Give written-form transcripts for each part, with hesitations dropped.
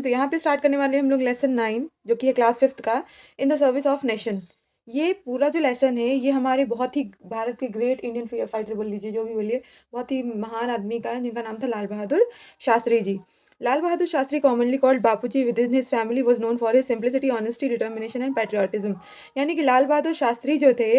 Everyone, तो यहाँ पे स्टार्ट करने वाले हैं हम लोग लेसन 9 जो कि है क्लास 5th का, in the service of nation. ये पूरा जो लेसन है ये हमारे बहुत ही भारत के ग्रेट इंडियन फाइटर बोल लीजिए, जो भी बोलिए, बहुत ही महान आदमी का है जिनका नाम था Lal Bahadur Shastri ji. Lal Bahadur Shastri commonly called Bapuji within his family was known for his simplicity, honesty, determination and patriotism. यानी कि लाल बहादुर शास्त्री जो थे,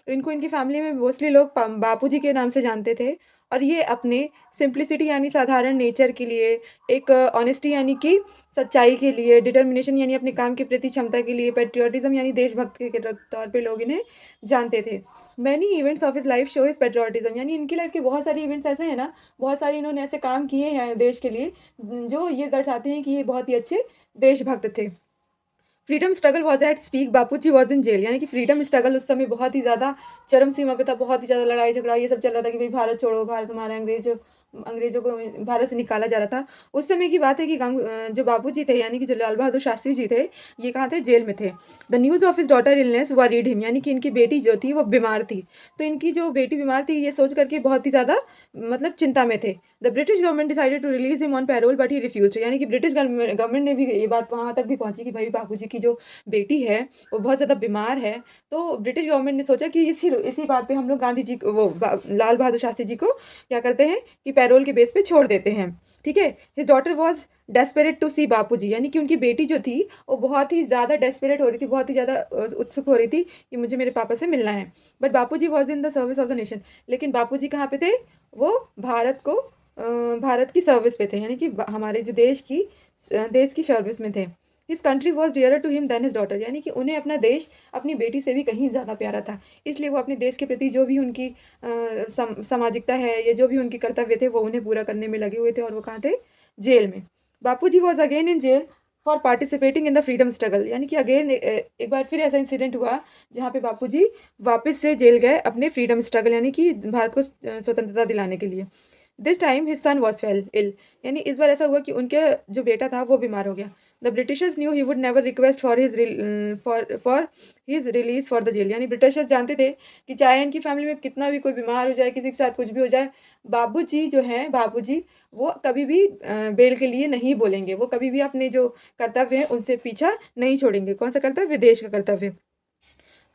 इनको इनकी फैमिली में मोस्टली लोग बापूजी के नाम से जानते थे। और ये अपने सिंप्लिसिटी यानी साधारण नेचर के लिए, एक ऑनेस्टी यानी कि सच्चाई के लिए, डिटर्मिनेशन यानी अपने काम के प्रति क्षमता के लिए, पेट्रियोटिज्म यानी देशभक्त के तौर पे लोग इन्हें जानते थे। Many events of his life show his patriotism, यानी इनकी लाइफ के बहुत सारे इवेंट्स ऐसे हैं ना, बहुत सारे इन्होंने ऐसे काम किए हैं देश के लिए जो ये दर्शाते हैं कि ये बहुत ही अच्छे देशभक्त थे। Freedom struggle was at speak, Bapuji was in jail. यानी कि फ्रीडम स्ट्रगल उस समय बहुत ही ज़्यादा चरम सीमा पे था, बहुत ही ज़्यादा लड़ाई झगड़ा ये सब चल रहा था कि भाई भारत छोड़ो, भारत हमारा, अंग्रेजों को भारत से निकाला जा रहा था। उस समय की बात है कि जो बापूजी थे यानी कि जो लाल बहादुर शास्त्री जी थे, ये कहाँ थे? जेल में थे। The news of his daughter illness worried him, यानी कि इनकी बेटी जो थी वो बीमार थी। तो इनकी जो बेटी बीमार थी ये सोच करके बहुत ही ज़्यादा मतलब चिंता में थे। The British government decided to release him on parole but he refuse, यानी कि ब्रिटिश गवर्नमेंट ने भी ये बात वहाँ तक भी पहुँची कि भाई बापूजी की जो बेटी है वो बहुत ज़्यादा बीमार है। तो ब्रिटिश गवर्नमेंट ने सोचा कि इसी इसी बात पे हम लोग गांधी जी को, लाल बहादुर शास्त्री जी को क्या करते हैं कि पैरोल के बेस पे छोड़ देते हैं। ठीक है। His daughter was desperate to see Bapuji, यानी कि उनकी बेटी जो थी वो बहुत ही ज़्यादा डेस्परेट हो रही थी, बहुत ही ज़्यादा उत्सुक हो रही थी कि मुझे मेरे पापा से मिलना है। But Bapuji was in the service of the nation, लेकिन बापूजी कहाँ पे थे? वो भारत की सर्विस पे थे, यानी कि हमारे जो देश की सर्विस में थे। His country was dearer to him than his daughter, यानी कि उन्हें अपना देश अपनी बेटी से भी कहीं ज़्यादा प्यारा था। इसलिए वो अपने देश के प्रति जो भी उनकी सामाजिकता है या जो भी उनके कर्तव्य थे वो उन्हें पूरा करने में लगे हुए थे। और वो कहाँ थे? जेल में। Bapuji was again in jail for participating in the freedom struggle, यानी कि अगेन एक बार फिर ऐसा इंसिडेंट हुआ जहाँ पे बापूजी वापस से जेल गए अपने फ्रीडम स्ट्रगल यानी कि भारत को स्वतंत्रता दिलाने के लिए। This time his son was fell ill, यानी इस बार ऐसा हुआ कि उनके जो बेटा था वो बीमार हो गया। The Britishers knew he would never request for his release for the jail, यानी ब्रिटिशर्स जानते थे कि चाहे इनकी फैमिली में कितना भी कोई बीमार हो जाए, किसी के साथ कुछ भी हो जाए, बाबूजी वो कभी भी बेल के लिए नहीं बोलेंगे, वो कभी भी अपने जो कर्तव्य है उनसे पीछा नहीं छोड़ेंगे। कौन सा कर्तव्य? देश का कर्तव्य,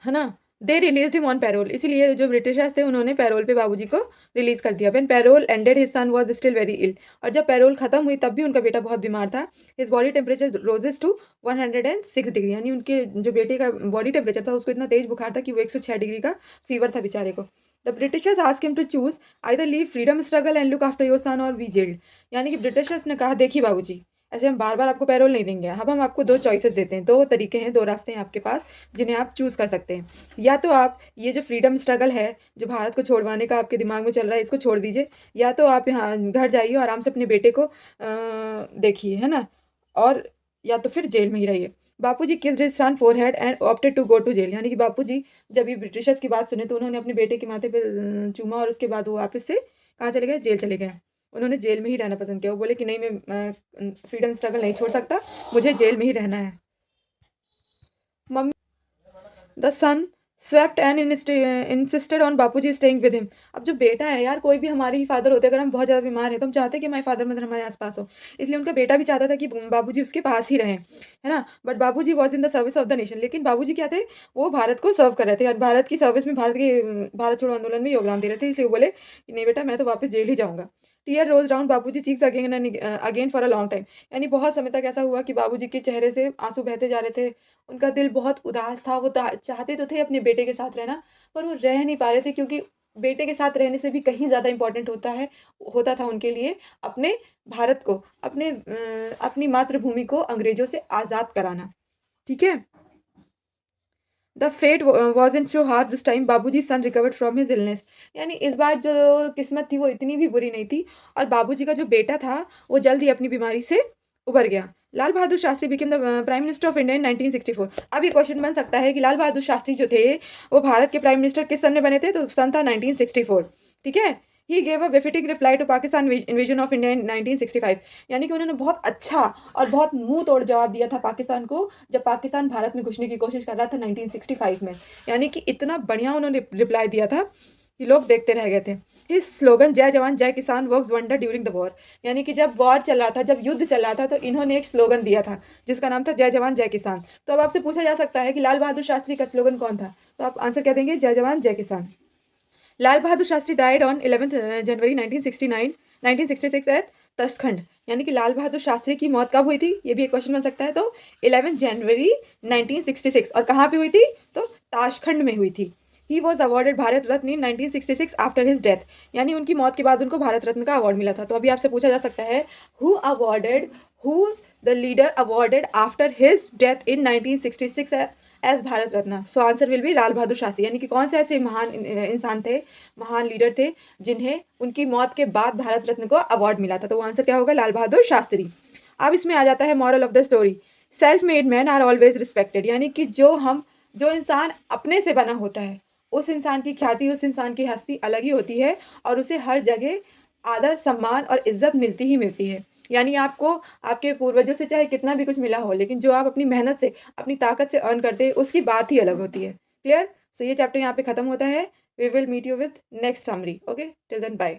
है ना। They release him on parole, इसीलिए जो ब्रिटिशर्स थे उन्होंने पैरोल पे बाबूजी को रिलीज कर दिया। When parole ended his son was still very ill, और जब पैरोल खत्म हुई तब भी उनका बेटा बहुत बीमार था। His body temperature rose to 106 degree, यानी उनके जो बेटे का बॉडी टेम्परेचर था उसको इतना तेज बुखार था कि वो 106 डिग्री का फीवर था बेचारे को। The Britishers ask him to choose either leave freedom struggle and look after your son और बी जेल्ड, यानी कि ब्रिटिशर्स ने कहा देखिए बाबूजी, ऐसे हम बार बार आपको पैरोल नहीं देंगे, अब हम आपको दो चॉइसेस देते हैं, दो तरीके हैं, दो रास्ते हैं आपके पास जिन्हें आप चूज़ कर सकते हैं। या तो आप ये जो फ्रीडम स्ट्रगल है जो भारत को छोड़वाने का आपके दिमाग में चल रहा है इसको छोड़ दीजिए, या तो आप यहाँ घर जाइए और आराम से अपने बेटे को देखिए, है ना, और या तो फिर जेल में ही रहिए। Bapuji kissed his son forehead and opted to go to jail, यानी कि बापूजी जब ये ब्रिटिशर्स की बात सुने तो उन्होंने अपने बेटे के माथे पे चूमा और उसके बाद वो वापस से कहाँ चले गए? जेल चले गए। उन्होंने जेल में ही रहना पसंद किया। वो बोले कि नहीं, मैं फ्रीडम स्ट्रगल नहीं छोड़ सकता, मुझे जेल में ही रहना है। Mummy the son swept and insisted on Bapuji staying with him. अब जो बेटा है यार, कोई भी हमारे ही फादर होते, अगर हम बहुत ज़्यादा बीमार हैं तो हम चाहते हैं कि हमारे फादर मदर हमारे आसपास हो, इसलिए उनका बेटा भी चाहता था कि बाबूजी उसके पास ही रहें, है ना। बट बाबूजी was in the service of the nation, लेकिन बाबूजी क्या थे? वो भारत को सर्व कर रहे थे और भारत की सर्विस में, भारत छोड़ो आंदोलन में योगदान दे रहे थे। इसलिए वो बोले कि नहीं बेटा, मैं तो वापस जेल ही जाऊँगा। टीयर रोज डाउन बाबूजी cheeks again and again for a long time, यानी बहुत समय तक ऐसा हुआ कि बाबूजी के चेहरे से आंसू बहते जा रहे थे। उनका दिल बहुत उदास था, वो चाहते तो थे अपने बेटे के साथ रहना, पर वो रह नहीं पा रहे थे, क्योंकि बेटे के साथ रहने से भी कहीं ज़्यादा इम्पोर्टेंट होता था उनके लिए अपने भारत को, अपनी मातृभूमि को अंग्रेजों से आज़ाद कराना। ठीक है। The fate was in so hard this time, Babuji son recovered from his illness, यानी इस बार जो किस्मत थी वो इतनी भी बुरी नहीं थी और बाबूजी का जो बेटा था वो जल्द ही अपनी बीमारी से उबर गया। Lal Bahadur Shastri became the prime minister of India in 1964। अब ये क्वेश्चन बन सकता है कि लाल बहादुर शास्त्री जो थे वो भारत के प्राइम मिनिस्टर किस सन में बने थे? तो सन था 1964। ठीक है। He gave a befitting reply to Pakistan invasion of India in 1965, यानी कि उन्होंने बहुत अच्छा और बहुत मुंह तोड़ जवाब दिया था पाकिस्तान को जब पाकिस्तान भारत में घुसने की कोशिश कर रहा था 1965 में, यानी कि इतना बढ़िया उन्होंने रिप्लाई दिया था कि लोग देखते रह गए थे। हिज स्लोगन जय जवान जय किसान works wonder during the war, यानी कि जब वॉर चल रहा था, जब युद्ध चल रहा था, तो इन्होंने एक स्लोगन दिया था जिसका नाम था जय जवान जय किसान। तो अब आपसे पूछा जा सकता है कि लाल बहादुर शास्त्री का स्लोगन कौन था, तो आप आंसर क्या देंगे? जय जवान जय किसान। Lal Bahadur Shastri died on 11 January 1966 at Tashkent, यानी कि लाल बहादुर शास्त्री की मौत कब हुई थी, ये भी एक क्वेश्चन बन सकता है। तो 11 जनवरी 1966, और कहाँ पे हुई थी? तो ताशखंड में हुई थी। He was awarded Bharat Ratna in 1966 after his death, यानी उनकी मौत के बाद उनको भारत रत्न का अवार्ड मिला था। तो अभी आपसे पूछा जा सकता है who the leader awarded after his death in 1966 as Bharat Ratna. So answer will be Lal Bahadur Shastri, यानी कि कौन से ऐसे महान इंसान थे, महान लीडर थे, जिन्हें उनकी मौत के बाद भारत रत्न को अवार्ड मिला था। तो वो आंसर क्या होगा? लाल बहादुर शास्त्री। अब इसमें आ जाता है moral of the story, self made man are always respected, यानी कि जो इंसान अपने से बना होता है, उस इंसान की ख्याति, उस इंसान की हस्ती अलग ही होती है, और उसे हर जगह आदर, सम्मान और इज्जत मिलती ही मिलती है। यानी आपको आपके पूर्वजों से चाहे कितना भी कुछ मिला हो, लेकिन जो आप अपनी मेहनत से, अपनी ताकत से अर्न करते हैं, उसकी बात ही अलग होती है। क्लियर? सो ये चैप्टर यहाँ पे खत्म होता है। We will meet you with next summary. Okay, till then bye.